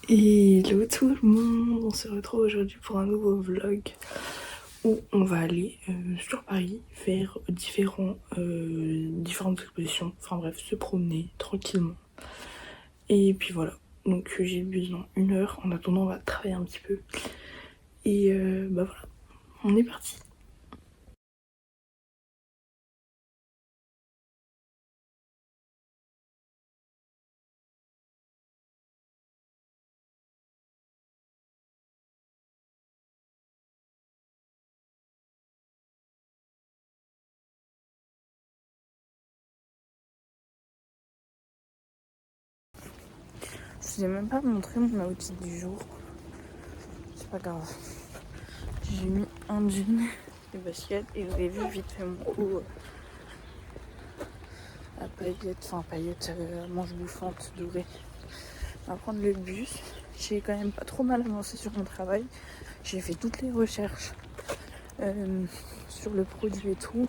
Hello tout le monde, on se retrouve aujourd'hui pour un nouveau vlog où on va aller sur Paris faire différentes expositions, enfin bref, se promener tranquillement. Et puis voilà, donc j'ai besoin d'une heure, en attendant on va travailler un petit peu. Et bah voilà, on est parti. Je vous ai même pas montré mon outfit du jour, c'est pas grave. J'ai mis un jean, des baskets et vous avez vu vite fait mon coup à paillettes, enfin paillettes manche bouffante dorée. On va prendre le bus. J'ai quand même pas trop mal avancé sur mon travail. J'ai fait toutes les recherches sur le produit et tout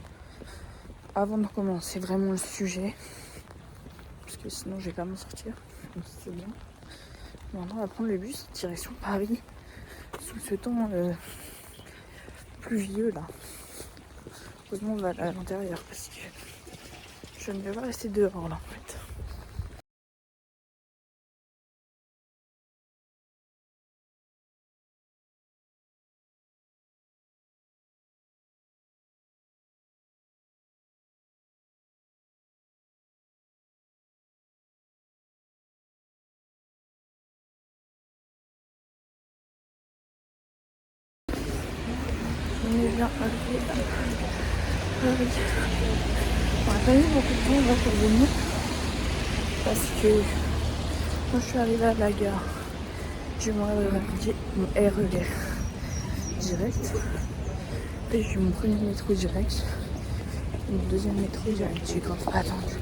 avant de commencer vraiment le sujet, parce que sinon je vais pas m'en sortir. Donc c'est bien. Maintenant on va prendre le bus direction Paris sous ce temps pluvieux là. Heureusement on va aller à l'intérieur parce que je ne vais pas rester dehors là en fait. On est bien arrivé à Paris. On n'a pas eu beaucoup de temps là pour venir parce que quand je suis arrivée à la gare, j'ai mon RER direct. Et j'ai eu mon premier métro direct. Et mon deuxième métro direct. J'ai grave pas attendu.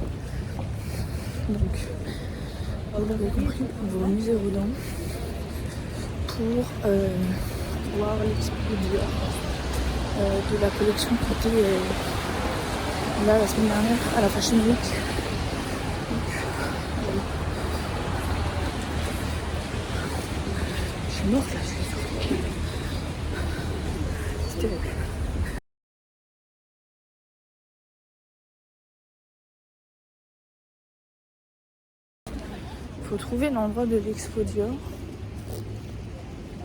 Donc, vous l'avez compris, on va au musée Rodin pour voir l'expo Dior de la collection qui était là la semaine dernière à la Fashion Week. Donc, je suis morte là, je suis soufflée. C'est terrible. Il faut trouver l'endroit de l'expo Dior.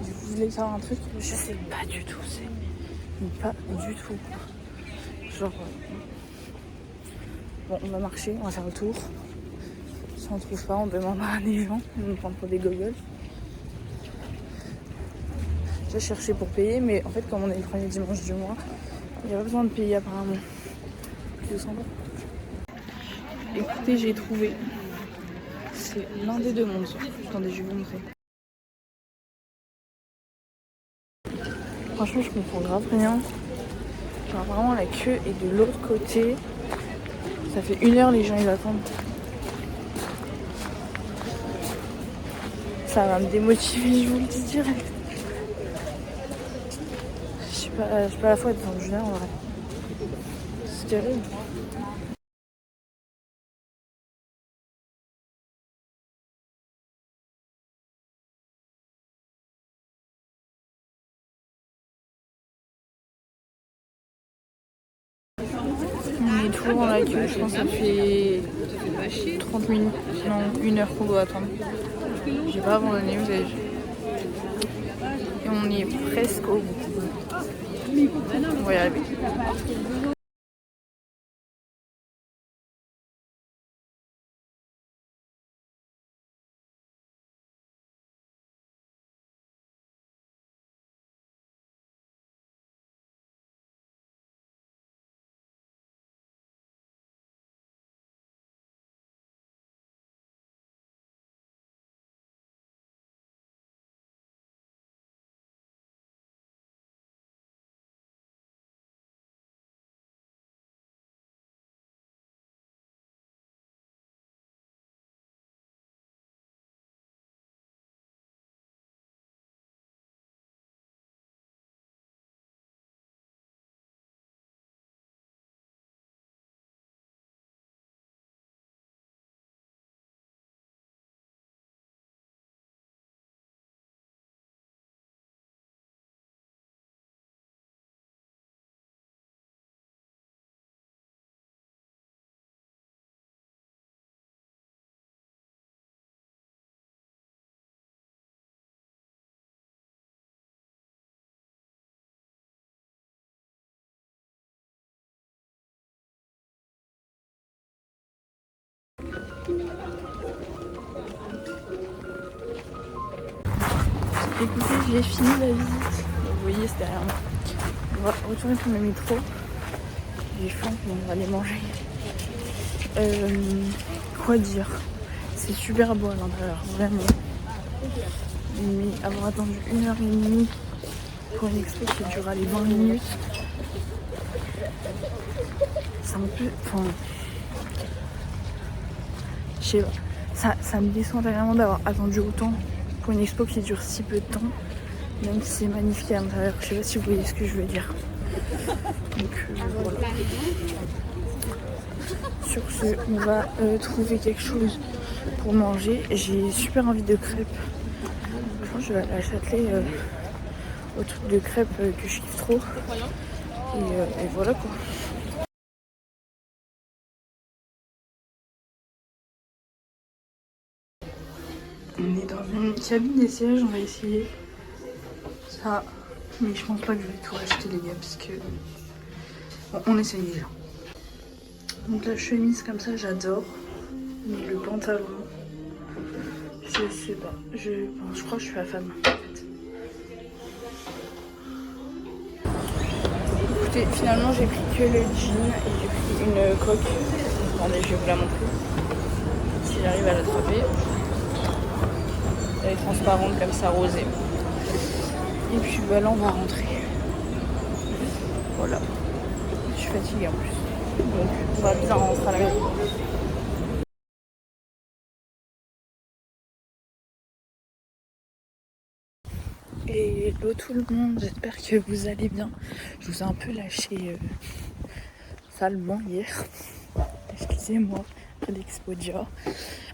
Je voulais faire un truc, je sais pas du tout, c'est pas du tout. Genre, bon, on va marcher, on va faire le tour. Si on trouve pas, on demandera à des gens, on nous prend pour des gogoles. J'ai cherché pour payer, mais en fait, comme on est le premier dimanche du mois, il n'y a pas besoin de payer apparemment. Plus de 100 euros. Écoutez, j'ai trouvé. C'est l'un des deux mondes. Attendez, je vais vous montrer. Franchement, je comprends grave rien. Genre, vraiment, la queue est de l'autre côté. Ça fait 1 heure, les gens ils attendent. Ça va me démotiver, je vous le dis direct. Je sais pas à la fois être dans le jeu en vrai. C'est terrible. On est toujours dans la queue, je pense que ça fait 30 minutes, non 1 heure qu'on doit attendre. J'ai pas abandonné, vous avez vu. Et on est presque au bout. On va y arriver. Écoutez, j'ai fini la visite. Vous voyez, c'est derrière moi. On va retourner prendre le métro. J'ai faim, on va aller manger. Quoi dire? C'est super beau à l'intérieur, vraiment. Mais avoir attendu 1h30 pour une expo qui durera les 20 minutes, c'est un peu... Enfin... Je sais pas. Ça me déçoit vraiment d'avoir attendu autant pour une expo qui dure si peu de temps. Même si c'est magnifique à l'intérieur. Je sais pas si vous voyez ce que je veux dire. Donc voilà. Sur ce, on va trouver quelque chose pour manger. J'ai super envie de crêpes. Je pense que je vais aller à Châtelet au truc de crêpes que je kiffe trop. Et voilà quoi. On est dans une cabine d'essayage, on va essayer ça. Mais je pense pas que je vais tout acheter les gars parce que... Bon, on essaye déjà. Donc la chemise comme ça j'adore. Mais le pantalon... Je sais pas. Je crois que je suis la femme en fait. Écoutez, finalement j'ai pris que le jean et j'ai pris une coque. Attendez, je vais vous la montrer. Si j'arrive à l'attraper. Elle est transparente comme ça, rosée. Et puis bah là on va rentrer. Voilà. Je suis fatiguée en plus. Donc on va bien rentrer à la maison. Et hello tout le monde, j'espère que vous allez bien. Je vous ai un peu lâché salement hier. Excusez-moi, après l'Expo Dior.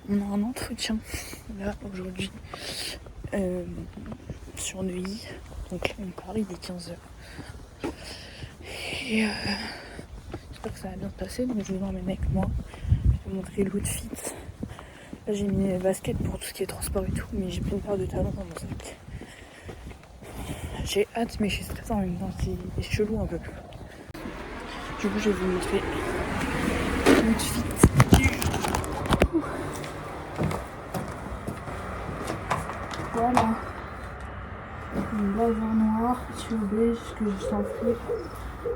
On a un entretien là aujourd'hui sur Neuilly. Donc là on part, il est 15h. Et j'espère que ça va bien se passer, donc je vous emmène avec moi. Je vais vous montrer l'outfit. Là j'ai mis mes baskets pour tout ce qui est transport et tout, mais j'ai pris une paire de talons dans mon sac. J'ai hâte, mais je suis stressée en même temps, c'est chelou un peu. Du coup je vais vous montrer l'outfit. Voilà. Une blazer noire, sur beige que je sens frais.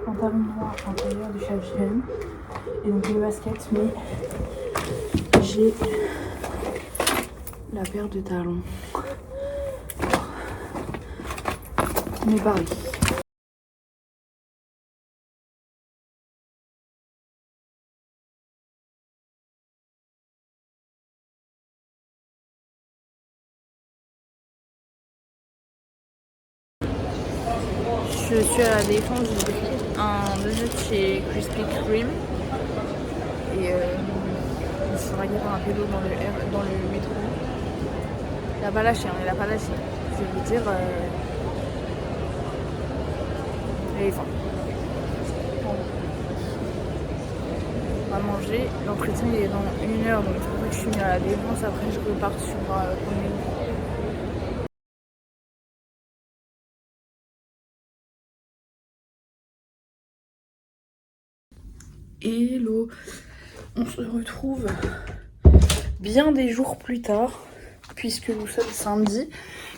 Pantalon noir, intérieur de H&M. Et donc les baskets, mais j'ai la paire de talons. Mais pareil. Je suis à la Défense, j'ai pris un nugget chez Krispy Kreme. Et il faudra y avoir un vélo dans le métro. Il a pas lâché, il a pas lâché. Je vais vous dire, il est fort. On va manger. L'entretien il est dans 1 heure, donc c'est pour ça que je suis venue à la Défense. Après je repars sur Combini. Hello, on se retrouve bien des jours plus tard, puisque nous sommes samedi,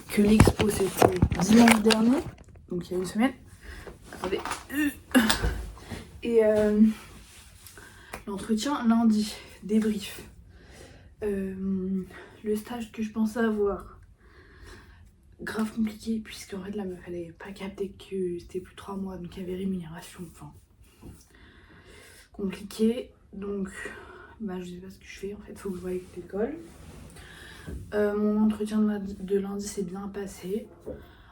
que l'expo c'était dimanche dernier, donc il y a une semaine. Attendez. Et l'entretien lundi, débrief. Le stage que je pensais avoir, grave compliqué, puisqu'en fait la meuf elle avait pas capté que c'était plus de 3 mois, donc il y avait rémunération, enfin compliqué. Donc bah je sais pas ce que je fais en fait, faut que je voie avec l'école. Mon entretien de lundi s'est bien passé.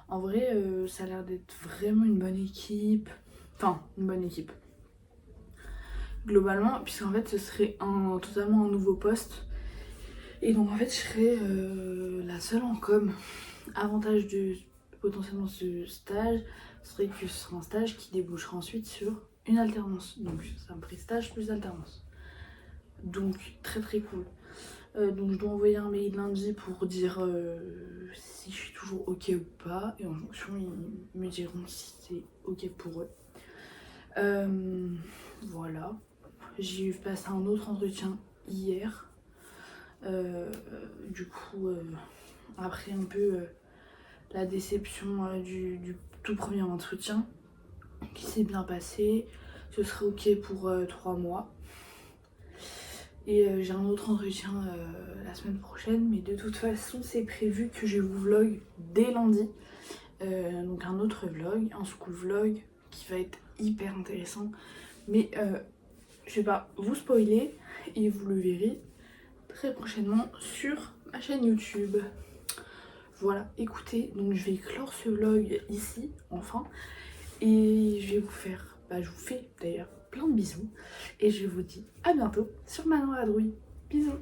En vrai ça a l'air d'être vraiment une bonne équipe. Enfin une bonne équipe globalement, puisqu'en fait ce serait totalement un nouveau poste. Et donc en fait je serais la seule en com. Avantage de potentiellement ce stage serait que ce sera un stage qui débouchera ensuite sur une alternance. Donc ça me ferait stage plus alternance. Donc très très cool. Donc je dois envoyer un mail lundi pour dire si je suis toujours ok ou pas. Et en fonction ils me diront si c'est ok pour eux. Voilà. J'ai passé un autre entretien hier. Du coup, après un peu la déception du tout premier entretien qui s'est bien passé, ce serait ok pour 3 mois. Et j'ai un autre entretien la semaine prochaine, mais de toute façon c'est prévu que je vous vlog dès lundi. Donc un autre vlog, un school vlog qui va être hyper intéressant. Mais je vais pas vous spoiler et vous le verrez très prochainement sur ma chaîne YouTube. Voilà, écoutez, donc je vais clore ce vlog ici, enfin. Et je vais vous faire, je vous fais d'ailleurs plein de bisous. Et je vous dis à bientôt sur Manon Radrouille. Bisous.